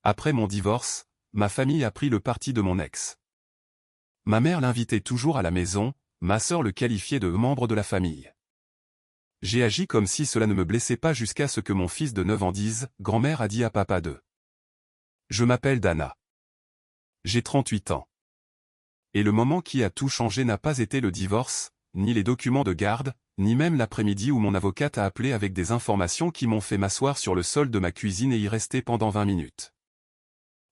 Après mon divorce, ma famille a pris le parti de mon ex. Ma mère l'invitait toujours à la maison, ma sœur le qualifiait de membre de la famille. J'ai agi comme si cela ne me blessait pas jusqu'à ce que mon fils de 9 ans dise « Grand-mère a dit à papa de ». Je m'appelle Dana. J'ai 38 ans. Et le moment qui a tout changé n'a pas été le divorce, ni les documents de garde, ni même l'après-midi où mon avocate a appelé avec des informations qui m'ont fait m'asseoir sur le sol de ma cuisine et y rester pendant 20 minutes.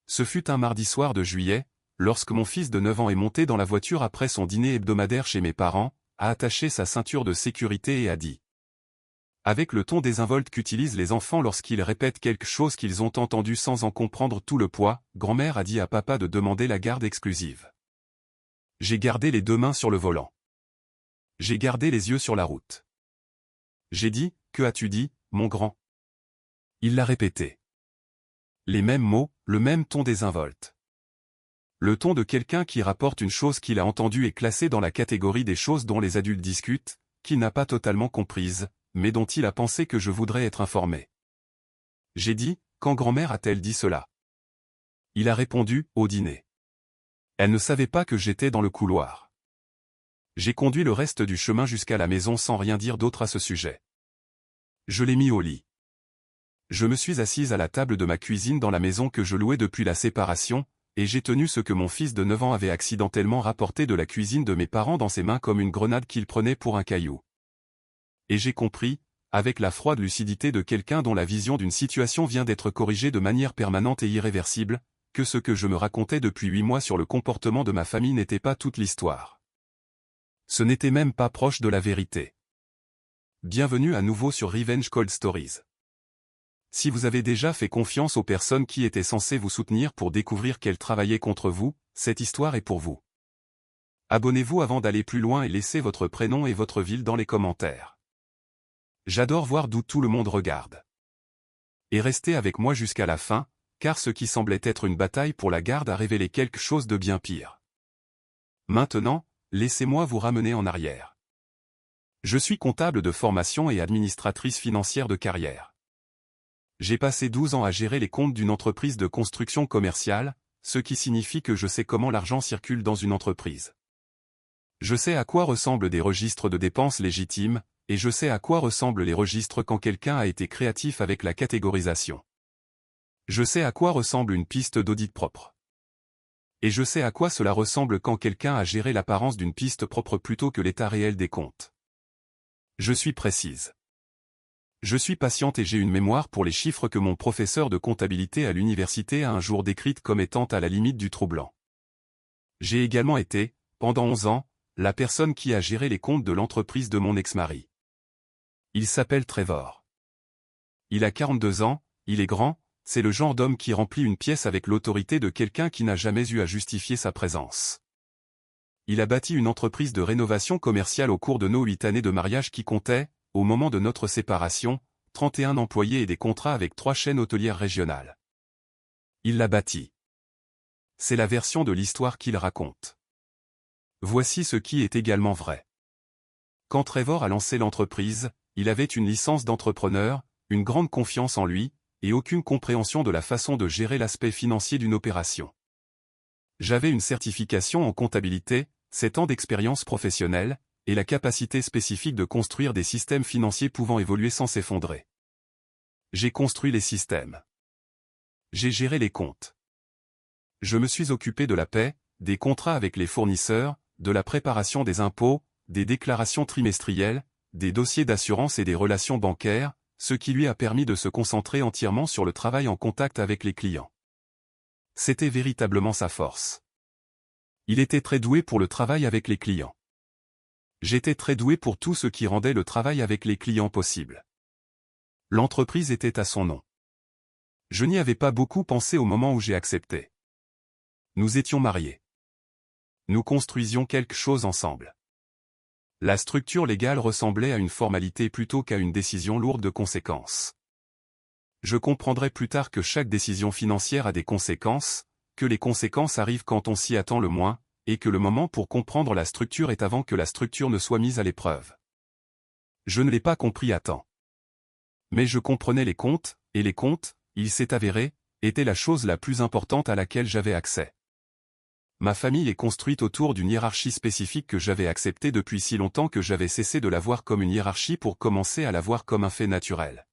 Ce fut un mardi soir de juillet, lorsque mon fils de 9 ans est monté dans la voiture après son dîner hebdomadaire chez mes parents, a attaché sa ceinture de sécurité et a dit. Avec le ton désinvolte qu'utilisent les enfants lorsqu'ils répètent quelque chose qu'ils ont entendu sans en comprendre tout le poids, grand-mère a dit à papa de demander la garde exclusive. J'ai gardé les deux mains sur le volant. J'ai gardé les yeux sur la route. J'ai dit, que as-tu dit, mon grand? Il l'a répété. Les mêmes mots, le même ton désinvolte. Le ton de quelqu'un qui rapporte une chose qu'il a entendue et classée dans la catégorie des choses dont les adultes discutent, qu'il n'a pas totalement comprises, mais dont il a pensé que je voudrais être informé. J'ai dit, quand grand-mère a-t-elle dit cela? Il a répondu, au dîner. Elle ne savait pas que j'étais dans le couloir. J'ai conduit le reste du chemin jusqu'à la maison sans rien dire d'autre à ce sujet. Je l'ai mis au lit. Je me suis assise à la table de ma cuisine dans la maison que je louais depuis la séparation, et j'ai tenu ce que mon fils de 9 ans avait accidentellement rapporté de la cuisine de mes parents dans ses mains comme une grenade qu'il prenait pour un caillou. Et j'ai compris, avec la froide lucidité de quelqu'un dont la vision d'une situation vient d'être corrigée de manière permanente et irréversible, que ce que je me racontais depuis 8 mois sur le comportement de ma famille n'était pas toute l'histoire. Ce n'était même pas proche de la vérité. Bienvenue à nouveau sur Revenge Cold Stories. Si vous avez déjà fait confiance aux personnes qui étaient censées vous soutenir pour découvrir qu'elles travaillaient contre vous, cette histoire est pour vous. Abonnez-vous avant d'aller plus loin et laissez votre prénom et votre ville dans les commentaires. J'adore voir d'où tout le monde regarde. Et restez avec moi jusqu'à la fin, car ce qui semblait être une bataille pour la garde a révélé quelque chose de bien pire. Maintenant, laissez-moi vous ramener en arrière. Je suis comptable de formation et administratrice financière de carrière. J'ai passé 12 ans à gérer les comptes d'une entreprise de construction commerciale, ce qui signifie que je sais comment l'argent circule dans une entreprise. Je sais à quoi ressemblent des registres de dépenses légitimes, et je sais à quoi ressemblent les registres quand quelqu'un a été créatif avec la catégorisation. Je sais à quoi ressemble une piste d'audit propre. Et je sais à quoi cela ressemble quand quelqu'un a géré l'apparence d'une piste propre plutôt que l'état réel des comptes. Je suis précise. Je suis patiente et j'ai une mémoire pour les chiffres que mon professeur de comptabilité à l'université a un jour décrite comme étant à la limite du troublant. J'ai également été, pendant 11 ans, la personne qui a géré les comptes de l'entreprise de mon ex-mari. Il s'appelle Trevor. Il a 42 ans, il est grand, c'est le genre d'homme qui remplit une pièce avec l'autorité de quelqu'un qui n'a jamais eu à justifier sa présence. Il a bâti une entreprise de rénovation commerciale au cours de nos 8 années de mariage qui comptait, au moment de notre séparation, 31 employés et des contrats avec 3 chaînes hôtelières régionales. Il l'a bâti. C'est la version de l'histoire qu'il raconte. Voici ce qui est également vrai. Quand Trevor a lancé l'entreprise, il avait une licence d'entrepreneur, une grande confiance en lui, et aucune compréhension de la façon de gérer l'aspect financier d'une opération. J'avais une certification en comptabilité, 7 ans d'expérience professionnelle, et la capacité spécifique de construire des systèmes financiers pouvant évoluer sans s'effondrer. J'ai construit les systèmes. J'ai géré les comptes. Je me suis occupé de la paie, des contrats avec les fournisseurs, de la préparation des impôts, des déclarations trimestrielles, des dossiers d'assurance et des relations bancaires, ce qui lui a permis de se concentrer entièrement sur le travail en contact avec les clients. C'était véritablement sa force. Il était très doué pour le travail avec les clients. J'étais très doué pour tout ce qui rendait le travail avec les clients possible. L'entreprise était à son nom. Je n'y avais pas beaucoup pensé au moment où j'ai accepté. Nous étions mariés. Nous construisions quelque chose ensemble. La structure légale ressemblait à une formalité plutôt qu'à une décision lourde de conséquences. Je comprendrai plus tard que chaque décision financière a des conséquences, que les conséquences arrivent quand on s'y attend le moins, et que le moment pour comprendre la structure est avant que la structure ne soit mise à l'épreuve. Je ne l'ai pas compris à temps. Mais je comprenais les comptes, et les comptes, il s'est avéré, était la chose la plus importante à laquelle j'avais accès. Ma famille est construite autour d'une hiérarchie spécifique que j'avais acceptée depuis si longtemps que j'avais cessé de la voir comme une hiérarchie pour commencer à la voir comme un fait naturel.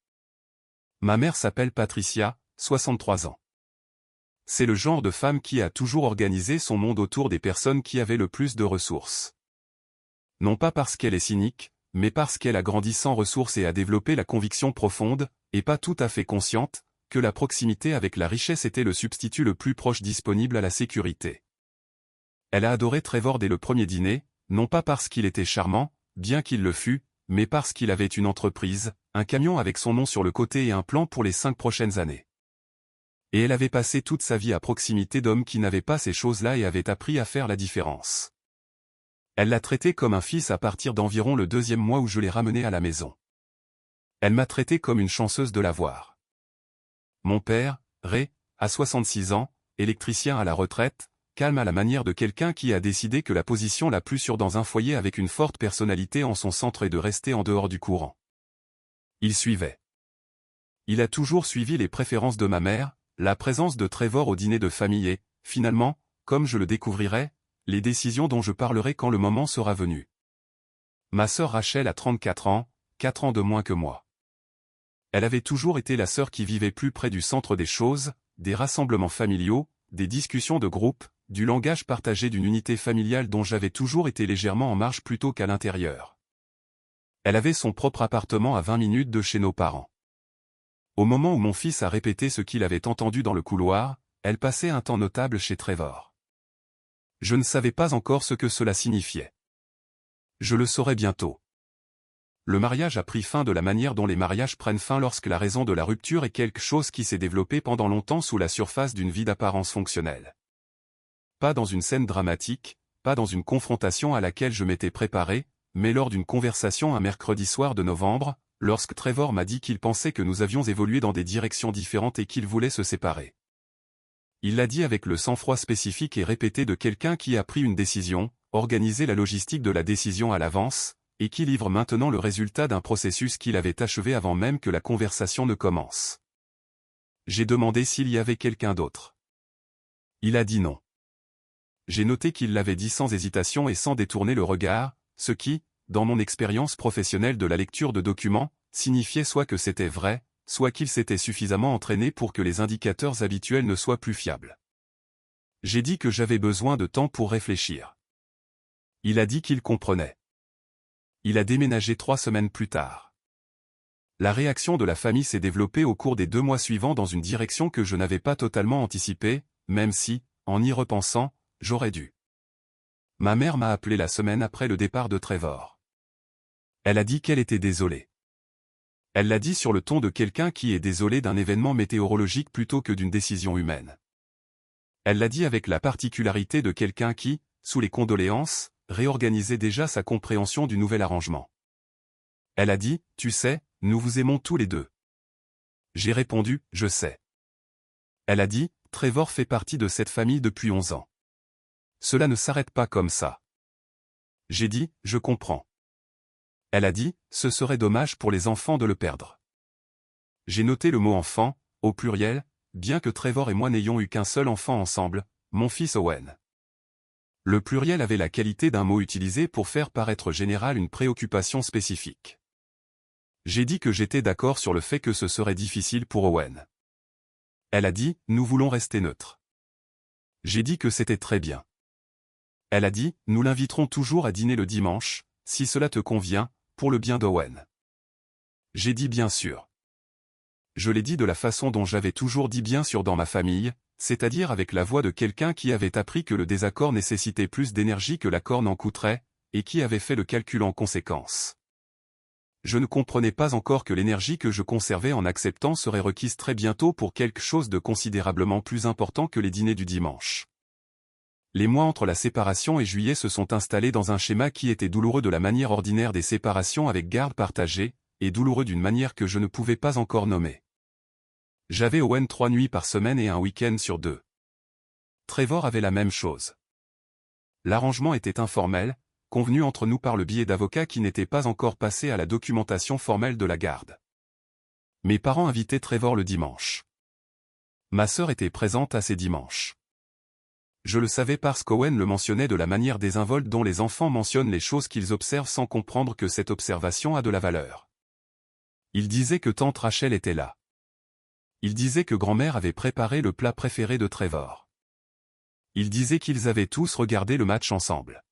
Ma mère s'appelle Patricia, 63 ans. C'est le genre de femme qui a toujours organisé son monde autour des personnes qui avaient le plus de ressources. Non pas parce qu'elle est cynique, mais parce qu'elle a grandi sans ressources et a développé la conviction profonde, et pas tout à fait consciente, que la proximité avec la richesse était le substitut le plus proche disponible à la sécurité. Elle a adoré Trevor dès le premier dîner, non pas parce qu'il était charmant, bien qu'il le fût, mais parce qu'il avait une entreprise, un camion avec son nom sur le côté et un plan pour les 5 prochaines années. Et elle avait passé toute sa vie à proximité d'hommes qui n'avaient pas ces choses-là et avaient appris à faire la différence. Elle l'a traité comme un fils à partir d'environ le 2e mois où je l'ai ramené à la maison. Elle m'a traité comme une chanceuse de l'avoir. Mon père, Ray, a 66 ans, électricien à la retraite, calme à la manière de quelqu'un qui a décidé que la position la plus sûre dans un foyer avec une forte personnalité en son centre est de rester en dehors du courant. Il suivait. Il a toujours suivi les préférences de ma mère, la présence de Trevor au dîner de famille et, finalement, comme je le découvrirai, les décisions dont je parlerai quand le moment sera venu. Ma sœur Rachel a 34 ans, 4 ans de moins que moi. Elle avait toujours été la sœur qui vivait plus près du centre des choses, des rassemblements familiaux, des discussions de groupe, du langage partagé d'une unité familiale dont j'avais toujours été légèrement en marge plutôt qu'à l'intérieur. Elle avait son propre appartement à 20 minutes de chez nos parents. Au moment où mon fils a répété ce qu'il avait entendu dans le couloir, elle passait un temps notable chez Trevor. Je ne savais pas encore ce que cela signifiait. Je le saurais bientôt. Le mariage a pris fin de la manière dont les mariages prennent fin lorsque la raison de la rupture est quelque chose qui s'est développé pendant longtemps sous la surface d'une vie d'apparence fonctionnelle. Pas dans une scène dramatique, pas dans une confrontation à laquelle je m'étais préparé, mais lors d'une conversation un mercredi soir de novembre, lorsque Trevor m'a dit qu'il pensait que nous avions évolué dans des directions différentes et qu'il voulait se séparer. Il l'a dit avec le sang-froid spécifique et répété de quelqu'un qui a pris une décision, organisé la logistique de la décision à l'avance, et qui livre maintenant le résultat d'un processus qu'il avait achevé avant même que la conversation ne commence. J'ai demandé s'il y avait quelqu'un d'autre. Il a dit non. J'ai noté qu'il l'avait dit sans hésitation et sans détourner le regard, ce qui, dans mon expérience professionnelle de la lecture de documents, signifiait soit que c'était vrai, soit qu'il s'était suffisamment entraîné pour que les indicateurs habituels ne soient plus fiables. J'ai dit que j'avais besoin de temps pour réfléchir. Il a dit qu'il comprenait. Il a déménagé 3 semaines plus tard. La réaction de la famille s'est développée au cours des 2 mois suivants dans une direction que je n'avais pas totalement anticipée, même si, en y repensant, j'aurais dû. Ma mère m'a appelé la semaine après le départ de Trevor. Elle a dit qu'elle était désolée. Elle l'a dit sur le ton de quelqu'un qui est désolé d'un événement météorologique plutôt que d'une décision humaine. Elle l'a dit avec la particularité de quelqu'un qui, sous les condoléances, réorganisait déjà sa compréhension du nouvel arrangement. Elle a dit, « Tu sais, nous vous aimons tous les deux. » J'ai répondu, « Je sais. » Elle a dit, « Trevor fait partie de cette famille depuis 11 ans. Cela ne s'arrête pas comme ça. » J'ai dit, « Je comprends. » Elle a dit, « Ce serait dommage pour les enfants de le perdre. » J'ai noté le mot « enfant », au pluriel, bien que Trevor et moi n'ayons eu qu'un seul enfant ensemble, mon fils Owen. Le pluriel avait la qualité d'un mot utilisé pour faire paraître général une préoccupation spécifique. J'ai dit que j'étais d'accord sur le fait que ce serait difficile pour Owen. Elle a dit, « Nous voulons rester neutres. » J'ai dit que c'était très bien. Elle a dit, « Nous l'inviterons toujours à dîner le dimanche, si cela te convient, pour le bien d'Owen. » J'ai dit bien sûr. Je l'ai dit de la façon dont j'avais toujours dit bien sûr dans ma famille, c'est-à-dire avec la voix de quelqu'un qui avait appris que le désaccord nécessitait plus d'énergie que l'accord n'en coûterait, et qui avait fait le calcul en conséquence. Je ne comprenais pas encore que l'énergie que je conservais en acceptant serait requise très bientôt pour quelque chose de considérablement plus important que les dîners du dimanche. Les mois entre la séparation et juillet se sont installés dans un schéma qui était douloureux de la manière ordinaire des séparations avec garde partagée, et douloureux d'une manière que je ne pouvais pas encore nommer. J'avais Owen 3 nuits par semaine et un week-end sur 2. Trevor avait la même chose. L'arrangement était informel, convenu entre nous par le biais d'avocats qui n'étaient pas encore passés à la documentation formelle de la garde. Mes parents invitaient Trevor le dimanche. Ma sœur était présente à ces dimanches. Je le savais parce qu'Owen le mentionnait de la manière désinvolte dont les enfants mentionnent les choses qu'ils observent sans comprendre que cette observation a de la valeur. Il disait que tante Rachel était là. Il disait que grand-mère avait préparé le plat préféré de Trevor. Il disait qu'ils avaient tous regardé le match ensemble.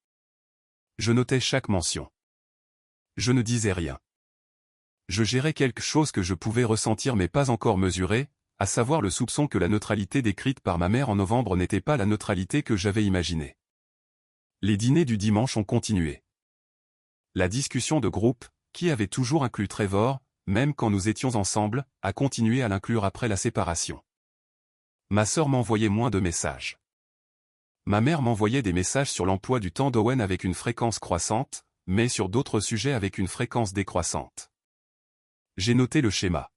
Je notais chaque mention. Je ne disais rien. Je gérais quelque chose que je pouvais ressentir mais pas encore mesurer, à savoir le soupçon que la neutralité décrite par ma mère en novembre n'était pas la neutralité que j'avais imaginée. Les dîners du dimanche ont continué. La discussion de groupe, qui avait toujours inclus Trevor, même quand nous étions ensemble, a continué à l'inclure après la séparation. Ma sœur m'envoyait moins de messages. Ma mère m'envoyait des messages sur l'emploi du temps d'Owen avec une fréquence croissante, mais sur d'autres sujets avec une fréquence décroissante. J'ai noté le schéma.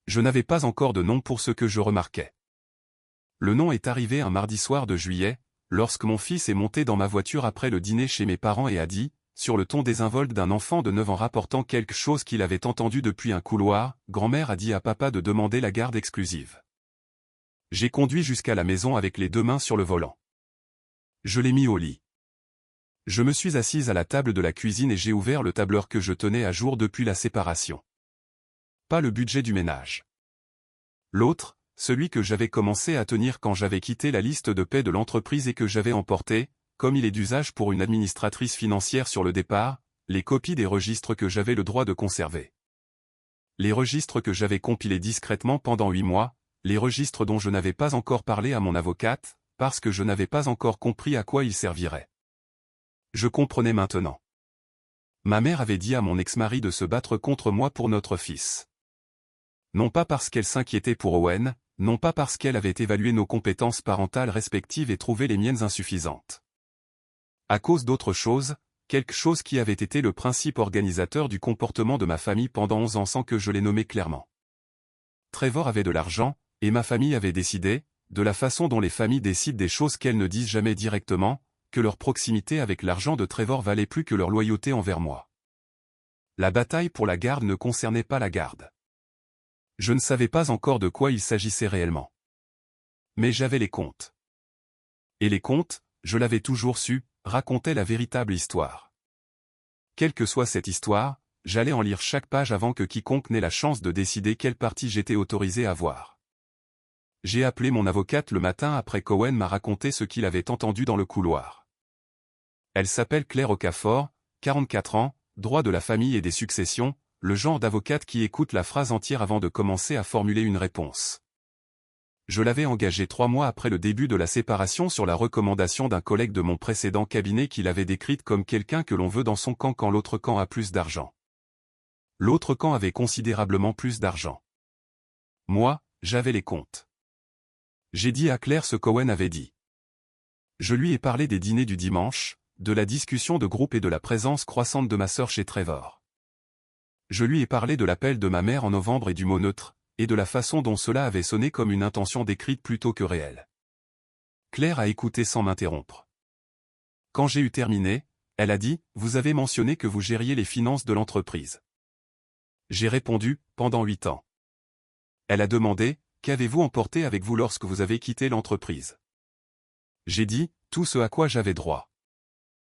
Je n'avais pas encore de nom pour ce que je remarquais. Le nom est arrivé un mardi soir de juillet, lorsque mon fils est monté dans ma voiture après le dîner chez mes parents et a dit, sur le ton désinvolte d'un enfant de 9 ans rapportant quelque chose qu'il avait entendu depuis un couloir, grand-mère a dit à papa de demander la garde exclusive. J'ai conduit jusqu'à la maison avec les deux mains sur le volant. Je l'ai mis au lit. Je me suis assise à la table de la cuisine et j'ai ouvert le tableur que je tenais à jour depuis la séparation. Pas le budget du ménage. L'autre, celui que j'avais commencé à tenir quand j'avais quitté la liste de paie de l'entreprise et que j'avais emporté, comme il est d'usage pour une administratrice financière sur le départ, les copies des registres que j'avais le droit de conserver. Les registres que j'avais compilés discrètement pendant 8 mois, les registres dont je n'avais pas encore parlé à mon avocate, parce que je n'avais pas encore compris à quoi ils serviraient. Je comprenais maintenant. Ma mère avait dit à mon ex-mari de se battre contre moi pour notre fils. Non pas parce qu'elle s'inquiétait pour Owen, non pas parce qu'elle avait évalué nos compétences parentales respectives et trouvé les miennes insuffisantes. À cause d'autre chose, quelque chose qui avait été le principe organisateur du comportement de ma famille pendant 11 ans sans que je l'ai nommé clairement. Trevor avait de l'argent, et ma famille avait décidé, de la façon dont les familles décident des choses qu'elles ne disent jamais directement, que leur proximité avec l'argent de Trevor valait plus que leur loyauté envers moi. La bataille pour la garde ne concernait pas la garde. Je ne savais pas encore de quoi il s'agissait réellement. Mais j'avais les comptes. Et les comptes, je l'avais toujours su, racontaient la véritable histoire. Quelle que soit cette histoire, j'allais en lire chaque page avant que quiconque n'ait la chance de décider quelle partie j'étais autorisé à voir. J'ai appelé mon avocate le matin après qu'Owen m'a raconté ce qu'il avait entendu dans le couloir. Elle s'appelle Claire Okafor, 44 ans, droit de la famille et des successions, le genre d'avocate qui écoute la phrase entière avant de commencer à formuler une réponse. Je l'avais engagée 3 mois après le début de la séparation sur la recommandation d'un collègue de mon précédent cabinet qui l'avait décrite comme quelqu'un que l'on veut dans son camp quand l'autre camp a plus d'argent. L'autre camp avait considérablement plus d'argent. Moi, j'avais les comptes. J'ai dit à Claire ce qu'Owen avait dit. Je lui ai parlé des dîners du dimanche, de la discussion de groupe et de la présence croissante de ma sœur chez Trevor. Je lui ai parlé de l'appel de ma mère en novembre et du mot neutre, et de la façon dont cela avait sonné comme une intention décrite plutôt que réelle. Claire a écouté sans m'interrompre. Quand j'ai eu terminé, elle a dit, « Vous avez mentionné que vous gériez les finances de l'entreprise. » J'ai répondu, « Pendant 8 ans. » Elle a demandé, « Qu'avez-vous emporté avec vous lorsque vous avez quitté l'entreprise ?» J'ai dit, « Tout ce à quoi j'avais droit.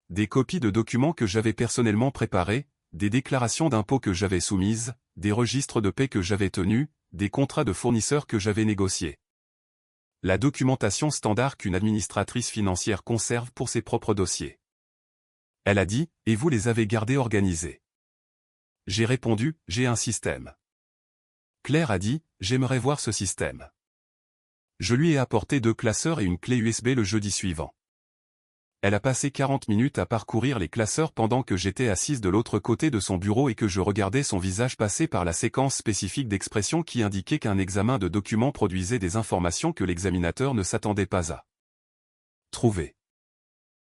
Des copies de documents que j'avais personnellement préparés, des déclarations d'impôts que j'avais soumises, des registres de paie que j'avais tenus, des contrats de fournisseurs que j'avais négociés. La documentation standard qu'une administratrice financière conserve pour ses propres dossiers. » Elle a dit, « Et vous les avez gardés organisés. » J'ai répondu, « J'ai un système. » Claire a dit, « J'aimerais voir ce système. » Je lui ai apporté 2 classeurs et une clé USB le jeudi suivant. Elle a passé 40 minutes à parcourir les classeurs pendant que j'étais assise de l'autre côté de son bureau et que je regardais son visage passer par la séquence spécifique d'expression qui indiquait qu'un examen de documents produisait des informations que l'examinateur ne s'attendait pas à trouver.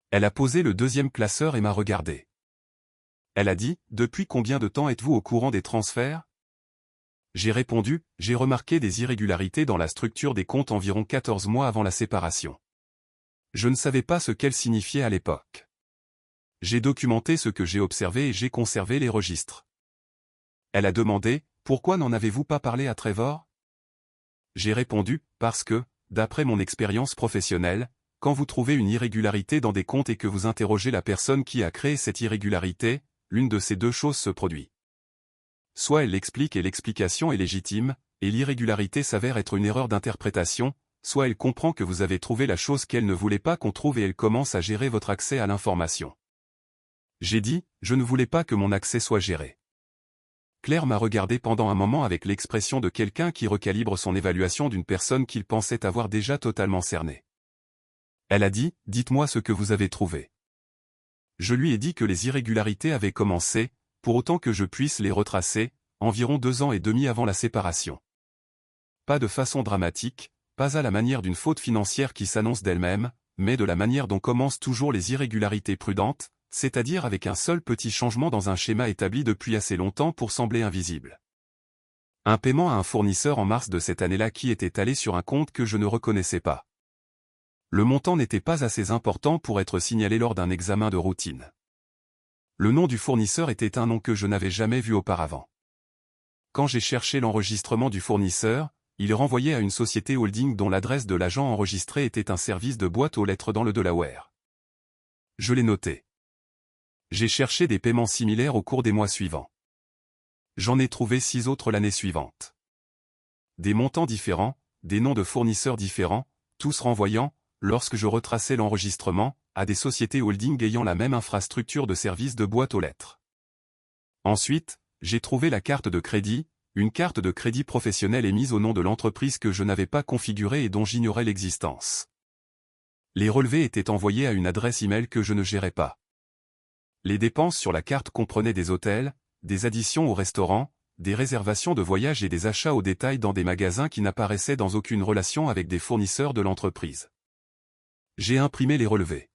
Elle a posé le 2e classeur et m'a regardé. Elle a dit, « Depuis combien de temps êtes-vous au courant des transferts ?» J'ai répondu, « J'ai remarqué des irrégularités dans la structure des comptes environ 14 mois avant la séparation. » Je ne savais pas ce qu'elle signifiait à l'époque. J'ai documenté ce que j'ai observé et j'ai conservé les registres. Elle a demandé, « Pourquoi n'en avez-vous pas parlé à Trevor ?» J'ai répondu, parce que, d'après mon expérience professionnelle, quand vous trouvez une irrégularité dans des comptes et que vous interrogez la personne qui a créé cette irrégularité, l'une de ces deux choses se produit. Soit elle l'explique et l'explication est légitime, et l'irrégularité s'avère être une erreur d'interprétation, soit elle comprend que vous avez trouvé la chose qu'elle ne voulait pas qu'on trouve et elle commence à gérer votre accès à l'information. J'ai dit, je ne voulais pas que mon accès soit géré. Claire m'a regardé pendant un moment avec l'expression de quelqu'un qui recalibre son évaluation d'une personne qu'il pensait avoir déjà totalement cernée. Elle a dit, dites-moi ce que vous avez trouvé. Je lui ai dit que les irrégularités avaient commencé, pour autant que je puisse les retracer, environ 2 ans et demi avant la séparation. Pas de façon dramatique, pas à la manière d'une faute financière qui s'annonce d'elle-même, mais de la manière dont commencent toujours les irrégularités prudentes, c'est-à-dire avec un seul petit changement dans un schéma établi depuis assez longtemps pour sembler invisible. Un paiement à un fournisseur en mars de cette année-là qui était allé sur un compte que je ne reconnaissais pas. Le montant n'était pas assez important pour être signalé lors d'un examen de routine. Le nom du fournisseur était un nom que je n'avais jamais vu auparavant. Quand j'ai cherché l'enregistrement du fournisseur, il renvoyait à une société holding dont l'adresse de l'agent enregistré était un service de boîte aux lettres dans le Delaware. Je l'ai noté. J'ai cherché des paiements similaires au cours des mois suivants. J'en ai trouvé 6 autres l'année suivante. Des montants différents, des noms de fournisseurs différents, tous renvoyant, lorsque je retraçais l'enregistrement, à des sociétés holding ayant la même infrastructure de service de boîte aux lettres. Ensuite, j'ai trouvé la carte de crédit, une carte de crédit professionnelle émise au nom de l'entreprise que je n'avais pas configurée et dont j'ignorais l'existence. Les relevés étaient envoyés à une adresse email que je ne gérais pas. Les dépenses sur la carte comprenaient des hôtels, des additions au restaurant, des réservations de voyage et des achats au détail dans des magasins qui n'apparaissaient dans aucune relation avec des fournisseurs de l'entreprise. J'ai imprimé les relevés.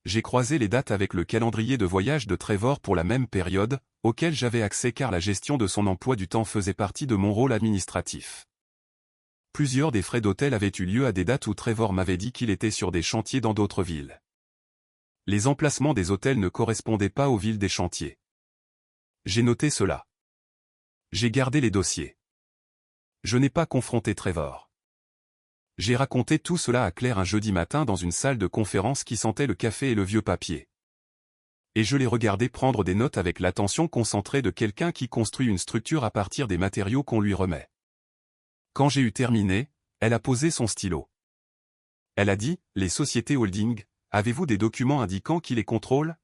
J'ai croisé les dates avec le calendrier de voyage de Trevor pour la même période, auquel j'avais accès car la gestion de son emploi du temps faisait partie de mon rôle administratif. Plusieurs des frais d'hôtel avaient eu lieu à des dates où Trevor m'avait dit qu'il était sur des chantiers dans d'autres villes. Les emplacements des hôtels ne correspondaient pas aux villes des chantiers. J'ai noté cela. J'ai gardé les dossiers. Je n'ai pas confronté Trevor. J'ai raconté tout cela à Claire un jeudi matin dans une salle de conférence qui sentait le café et le vieux papier. Et je l'ai regardé prendre des notes avec l'attention concentrée de quelqu'un qui construit une structure à partir des matériaux qu'on lui remet. Quand j'ai eu terminé, elle a posé son stylo. Elle a dit, les sociétés holding, avez-vous des documents indiquant qui les contrôle?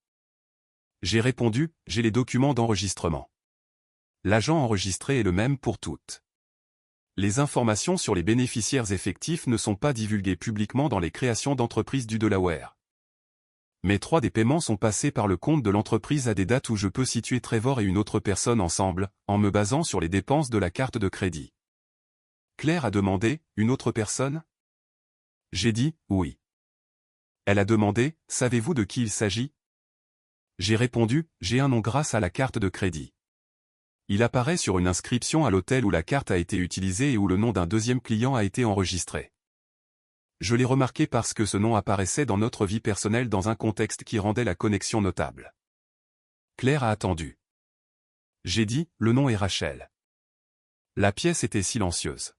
J'ai répondu, j'ai les documents d'enregistrement. L'agent enregistré est le même pour toutes. Les informations sur les bénéficiaires effectifs ne sont pas divulguées publiquement dans les créations d'entreprises du Delaware. Mais 3 des paiements sont passés par le compte de l'entreprise à des dates où je peux situer Trevor et une autre personne ensemble, en me basant sur les dépenses de la carte de crédit. Claire a demandé, une autre personne? J'ai dit, oui. Elle a demandé, savez-vous de qui il s'agit? J'ai répondu, j'ai un nom grâce à la carte de crédit. Il apparaît sur une inscription à l'hôtel où la carte a été utilisée et où le nom d'un deuxième client a été enregistré. Je l'ai remarqué parce que ce nom apparaissait dans notre vie personnelle dans un contexte qui rendait la connexion notable. Claire a attendu. J'ai dit, le nom est Rachel. La pièce était silencieuse.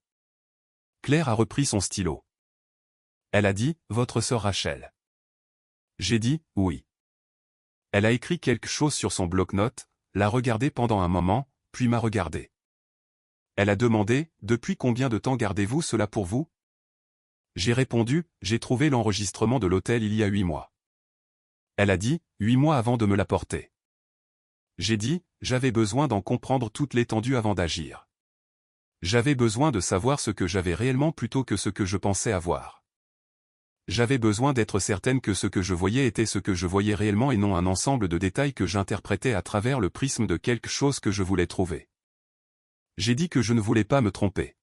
Claire a repris son stylo. Elle a dit, votre sœur Rachel. J'ai dit, oui. Elle a écrit quelque chose sur son bloc-notes, l'a regardé pendant un moment, puis m'a regardé. Elle a demandé, depuis combien de temps gardez-vous cela pour vous? J'ai répondu, j'ai trouvé l'enregistrement de l'hôtel il y a 8 mois. Elle a dit, 8 mois avant de me l'apporter. J'ai dit, j'avais besoin d'en comprendre toute l'étendue avant d'agir. J'avais besoin de savoir ce que j'avais réellement plutôt que ce que je pensais avoir. J'avais besoin d'être certaine que ce que je voyais était ce que je voyais réellement et non un ensemble de détails que j'interprétais à travers le prisme de quelque chose que je voulais trouver. J'ai dit que je ne voulais pas me tromper.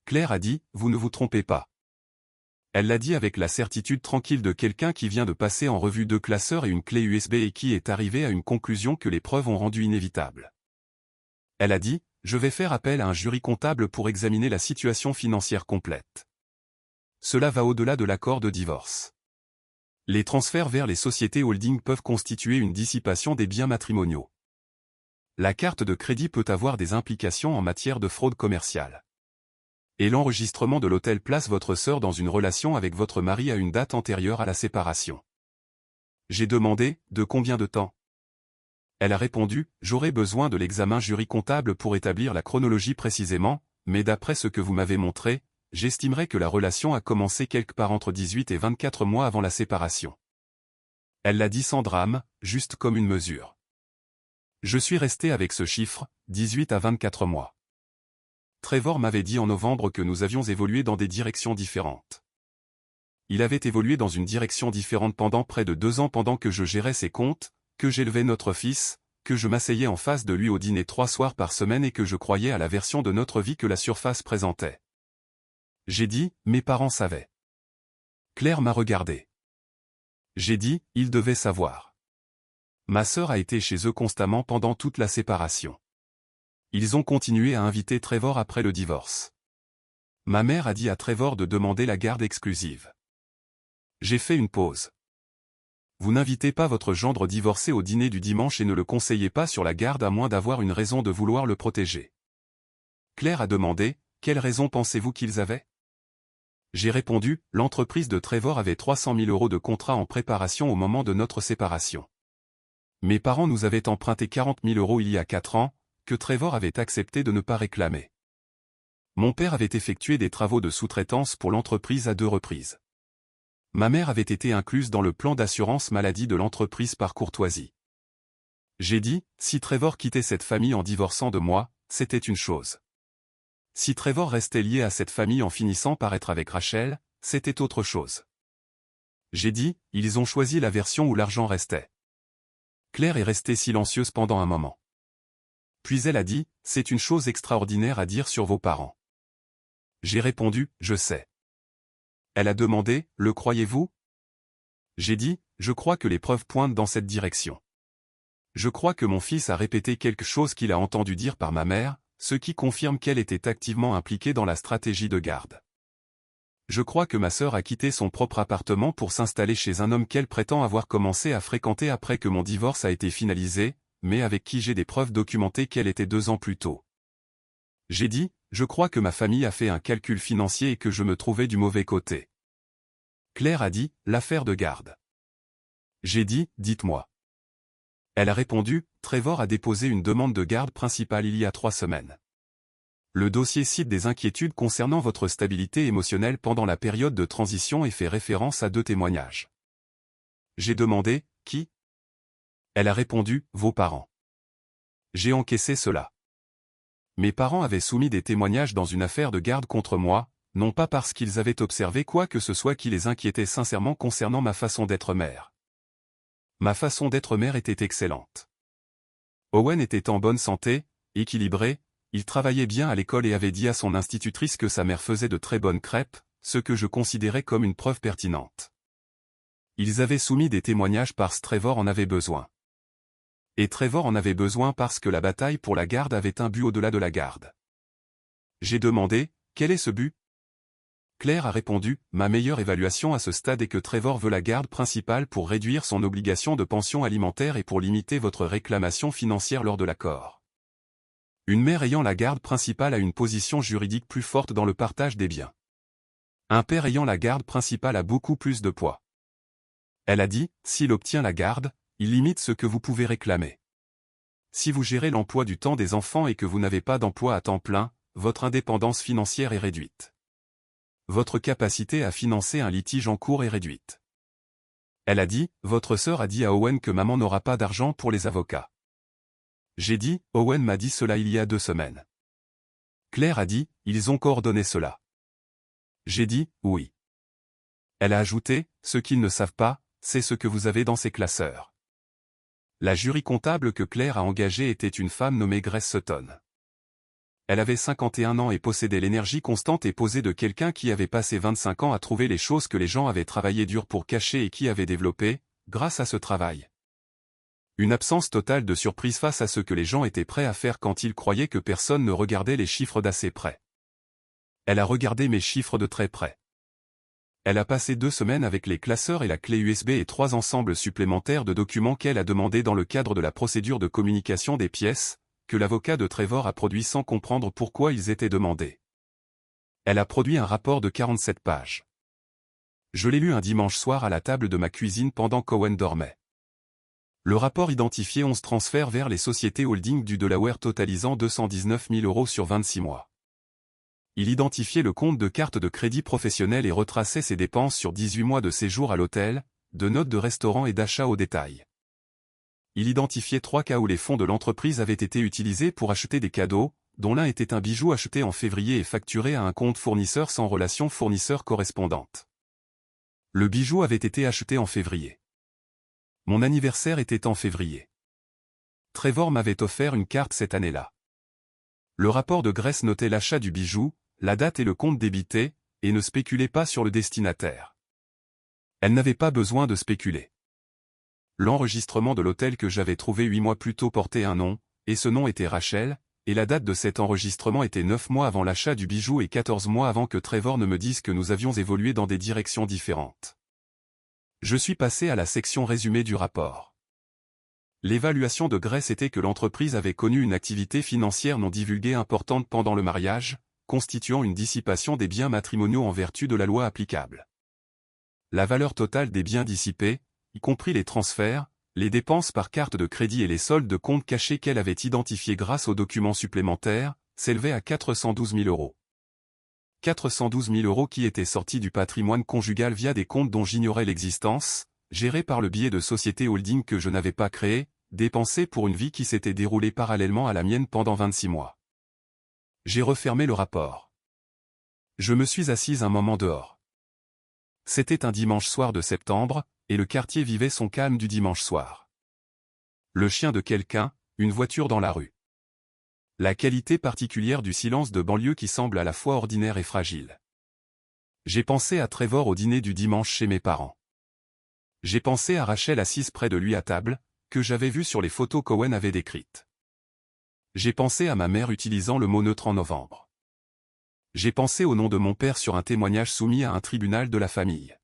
Claire a dit, vous ne vous trompez pas. Elle l'a dit avec la certitude tranquille de quelqu'un qui vient de passer en revue 2 classeurs et une clé USB et qui est arrivé à une conclusion que les preuves ont rendu inévitable. Elle a dit, je vais faire appel à un jury comptable pour examiner la situation financière complète. Cela va au-delà de l'accord de divorce. Les transferts vers les sociétés holding peuvent constituer une dissipation des biens matrimoniaux. La carte de crédit peut avoir des implications en matière de fraude commerciale. Et l'enregistrement de l'hôtel place votre sœur dans une relation avec votre mari à une date antérieure à la séparation. J'ai demandé, de combien de temps? Elle a répondu, j'aurai besoin de l'examen jury-comptable pour établir la chronologie précisément, mais d'après ce que vous m'avez montré, j'estimerais que la relation a commencé quelque part entre 18 et 24 mois avant la séparation. Elle l'a dit sans drame, juste comme une mesure. Je suis resté avec ce chiffre, 18 à 24 mois. Trevor m'avait dit en novembre que nous avions évolué dans des directions différentes. Il avait évolué dans une direction différente pendant près de 2 ans pendant que je gérais ses comptes, que j'élevais notre fils, que je m'asseyais en face de lui au dîner 3 soirs par semaine et que je croyais à la version de notre vie que la surface présentait. J'ai dit, mes parents savaient. Claire m'a regardé. J'ai dit, ils devaient savoir. Ma sœur a été chez eux constamment pendant toute la séparation. Ils ont continué à inviter Trevor après le divorce. Ma mère a dit à Trevor de demander la garde exclusive. J'ai fait une pause. Vous n'invitez pas votre gendre divorcé au dîner du dimanche et ne le conseillez pas sur la garde à moins d'avoir une raison de vouloir le protéger. Claire a demandé, quelle raison pensez-vous qu'ils avaient? J'ai répondu, l'entreprise de Trevor avait 300 000 € de contrat en préparation au moment de notre séparation. Mes parents nous avaient emprunté 40 000 € il y a 4 ans, que Trevor avait accepté de ne pas réclamer. Mon père avait effectué des travaux de sous-traitance pour l'entreprise à 2 reprises. Ma mère avait été incluse dans le plan d'assurance maladie de l'entreprise par courtoisie. J'ai dit, si Trevor quittait cette famille en divorçant de moi, c'était une chose. Si Trevor restait lié à cette famille en finissant par être avec Rachel, c'était autre chose. J'ai dit, ils ont choisi la version où l'argent restait. Claire est restée silencieuse pendant un moment. Puis elle a dit, c'est une chose extraordinaire à dire sur vos parents. J'ai répondu, je sais. Elle a demandé, le croyez-vous? J'ai dit, je crois que les preuves pointent dans cette direction. Je crois que mon fils a répété quelque chose qu'il a entendu dire par ma mère, ce qui confirme qu'elle était activement impliquée dans la stratégie de garde. Je crois que ma sœur a quitté son propre appartement pour s'installer chez un homme qu'elle prétend avoir commencé à fréquenter après que mon divorce a été finalisé, mais avec qui j'ai des preuves documentées qu'elle était 2 ans plus tôt. J'ai dit, je crois que ma famille a fait un calcul financier et que je me trouvais du mauvais côté. Claire a dit, l'affaire de garde. J'ai dit, dites-moi. Elle a répondu, Trevor a déposé une demande de garde principale il y a 3 semaines. Le dossier cite des inquiétudes concernant votre stabilité émotionnelle pendant la période de transition et fait référence à 2 témoignages. J'ai demandé, qui? Elle a répondu, vos parents. J'ai encaissé cela. Mes parents avaient soumis des témoignages dans une affaire de garde contre moi, non pas parce qu'ils avaient observé quoi que ce soit qui les inquiétait sincèrement concernant ma façon d'être mère. Ma façon d'être mère était excellente. Owen était en bonne santé, équilibré, il travaillait bien à l'école et avait dit à son institutrice que sa mère faisait de très bonnes crêpes, ce que je considérais comme une preuve pertinente. Ils avaient soumis des témoignages parce que Trevor en avait besoin. Et Trevor en avait besoin parce que la bataille pour la garde avait un but au-delà de la garde. J'ai demandé, quel est ce but? Claire a répondu, ma meilleure évaluation à ce stade est que Trevor veut la garde principale pour réduire son obligation de pension alimentaire et pour limiter votre réclamation financière lors de l'accord. Une mère ayant la garde principale a une position juridique plus forte dans le partage des biens. Un père ayant la garde principale a beaucoup plus de poids. Elle a dit, s'il obtient la garde, il limite ce que vous pouvez réclamer. Si vous gérez l'emploi du temps des enfants et que vous n'avez pas d'emploi à temps plein, votre indépendance financière est réduite. Votre capacité à financer un litige en cours est réduite. Elle a dit, votre sœur a dit à Owen que maman n'aura pas d'argent pour les avocats. J'ai dit, Owen m'a dit cela il y a 2 semaines. Claire a dit, ils ont coordonné cela. J'ai dit, oui. Elle a ajouté, ce qu'ils ne savent pas, c'est ce que vous avez dans ces classeurs. La jury comptable que Claire a engagée était une femme nommée Grace Sutton. Elle avait 51 ans et possédait l'énergie constante et posée de quelqu'un qui avait passé 25 ans à trouver les choses que les gens avaient travaillé dur pour cacher et qui avait développé, grâce à ce travail, une absence totale de surprise face à ce que les gens étaient prêts à faire quand ils croyaient que personne ne regardait les chiffres d'assez près. Elle a regardé mes chiffres de très près. Elle a passé 2 semaines avec les classeurs et la clé USB et 3 ensembles supplémentaires de documents qu'elle a demandé dans le cadre de la procédure de communication des pièces, que l'avocat de Trevor a produit sans comprendre pourquoi ils étaient demandés. Elle a produit un rapport de 47 pages. Je l'ai lu un dimanche soir à la table de ma cuisine pendant qu'Owen dormait. Le rapport identifiait 11 transferts vers les sociétés holding du Delaware totalisant 219 000 € sur 26 mois. Il identifiait le compte de carte de crédit professionnel et retraçait ses dépenses sur 18 mois de séjour à l'hôtel, de notes de restaurant et d'achats au détail. Il identifiait 3 cas où les fonds de l'entreprise avaient été utilisés pour acheter des cadeaux, dont l'un était un bijou acheté en février et facturé à un compte fournisseur sans relation fournisseur correspondante. Le bijou avait été acheté en février. Mon anniversaire était en février. Trevor m'avait offert une carte cette année-là. Le rapport de Grace notait l'achat du bijou, la date et le compte débité, et ne spéculait pas sur le destinataire. Elle n'avait pas besoin de spéculer. L'enregistrement de l'hôtel que j'avais trouvé 8 mois plus tôt portait un nom, et ce nom était Rachel, et la date de cet enregistrement était 9 mois avant l'achat du bijou et 14 mois avant que Trevor ne me dise que nous avions évolué dans des directions différentes. Je suis passé à la section résumée du rapport. L'évaluation de Grace était que l'entreprise avait connu une activité financière non divulguée importante pendant le mariage, constituant une dissipation des biens matrimoniaux en vertu de la loi applicable. La valeur totale des biens dissipés, y compris les transferts, les dépenses par carte de crédit et les soldes de compte cachés qu'elle avait identifiés grâce aux documents supplémentaires, s'élevait à 412 000 €. 412 000 € qui étaient sortis du patrimoine conjugal via des comptes dont j'ignorais l'existence, gérés par le biais de sociétés holding que je n'avais pas créées, dépensés pour une vie qui s'était déroulée parallèlement à la mienne pendant 26 mois. J'ai refermé le rapport. Je me suis assise un moment dehors. C'était un dimanche soir de septembre, et le quartier vivait son calme du dimanche soir. Le chien de quelqu'un, une voiture dans la rue. La qualité particulière du silence de banlieue qui semble à la fois ordinaire et fragile. J'ai pensé à Trevor au dîner du dimanche chez mes parents. J'ai pensé à Rachel assise près de lui à table, que j'avais vue sur les photos qu'Owen avait décrites. J'ai pensé à ma mère utilisant le mot neutre en novembre. J'ai pensé au nom de mon père sur un témoignage soumis à un tribunal de la famille.